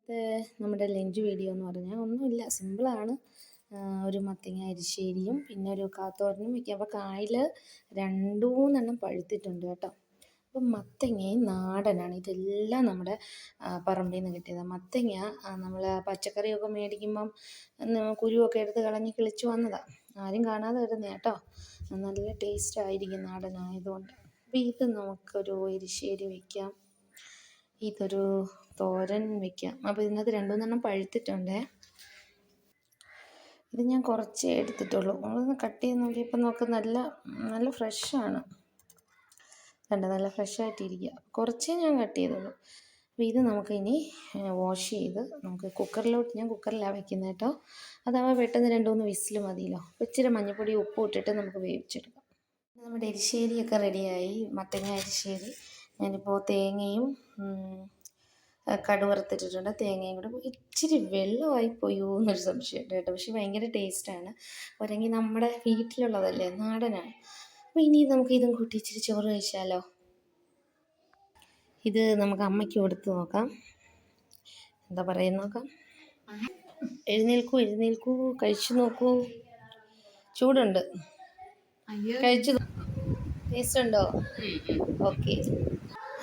ഇന്നത്തെ നമ്മുടെ lunch video എന്ന് പറഞ്ഞാൽ ഒന്നുമില്ല, സിമ്പിളാണ്. ഒരു മത്തങ്ങ അരിശ്ശേരിയും പിന്നെ ഒരു കാത്തോരനും വയ്ക്കുക. അപ്പോൾ കായിൽ 2-3 പഴുത്തിട്ടുണ്ട് കേട്ടോ. അപ്പം മത്തങ്ങയും നാടനാണ്. ഇതെല്ലാം നമ്മുടെ പറമ്പിൽ നിന്ന് കിട്ടിയതാണ്. മത്തങ്ങ നമ്മൾ പച്ചക്കറിയൊക്കെ മേടിക്കുമ്പം കുരുവൊക്കെ എടുത്ത് കളഞ്ഞ് കിളിച്ച് വന്നതാണ്. ആരും കാണാതെ ഇടുന്ന കേട്ടോ. നല്ല ടേസ്റ്റ് ആയിരിക്കും നാടനായതുകൊണ്ട്. അപ്പോൾ ഇത് നമുക്കൊരു എരിശ്ശേരി വയ്ക്കാം, ഇതൊരു തോരൻ വയ്ക്കാം. അപ്പോൾ ഇതിനകത്ത് 2-3 പഴുത്തിട്ടുണ്ടേ. ഇത് ഞാൻ കുറച്ചേ എടുത്തിട്ടുള്ളൂ. നമ്മളൊന്ന് കട്ട് ചെയ്ത് നോക്കിയപ്പോൾ നല്ല ഫ്രഷാണ്. നല്ല ഫ്രഷായിട്ടിരിക്കുക. കുറച്ചേ ഞാൻ കട്ട് ചെയ്തുള്ളൂ. അപ്പോൾ ഇത് നമുക്കിനി വാഷ് ചെയ്ത് നമുക്ക് ഞാൻ കുക്കറിലാണ് വയ്ക്കുന്നത് കേട്ടോ. അതാവുമ്പോൾ പെട്ടെന്ന് 2-3 വിസിൽ മതിയല്ലോ. അപ്പോൾ ഇച്ചിരി മഞ്ഞൾപ്പൊടി ഉപ്പും ഇട്ടിട്ട് നമുക്ക് വേവിച്ചെടുക്കാം. നമ്മുടെ എരിശ്ശേരിയൊക്കെ റെഡിയായി, മത്തങ്ങ എരിശ്ശേരി. ഞാനിപ്പോൾ തേങ്ങയും കടുക് വറുത്തിട്ടിട്ടുണ്ട്. തേങ്ങയും കൂടെ ഇച്ചിരി വെള്ളമായി പോയോ എന്നൊരു സംശയമുണ്ട് കേട്ടോ. പക്ഷെ ഭയങ്കര ടേസ്റ്റാണ്. ഒരെങ്കിൽ നമ്മുടെ വീട്ടിലുള്ളതല്ലേ, നാടനാണ്. അപ്പോൾ ഇനി നമുക്ക് ഇതും കൂട്ടി ഇച്ചിരി ചോറ് കഴിച്ചാലോ. ഇത് നമുക്ക് അമ്മയ്ക്ക് കൊടുത്ത് നോക്കാം, എന്താ പറയുന്നത് നോക്കാം. എഴുന്നേൽക്കൂ, കഴിച്ചു നോക്കൂ. ചൂടുണ്ട്, കഴിച്ചു. ടേസ്റ്റ് ഉണ്ടോ? ഓക്കെ.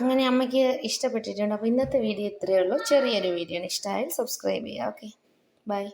അങ്ങനെ അമ്മയ്ക്ക് ഇഷ്ടപ്പെട്ടിട്ടുണ്ട്. അപ്പോൾ ഇന്നത്തെ വീഡിയോ ഇത്രയേ ഉള്ളൂ. ചെറിയൊരു വീഡിയോ ആണ്. ഇഷ്ടമായാൽ സബ്സ്ക്രൈബ് ചെയ്യുക. Okay, by.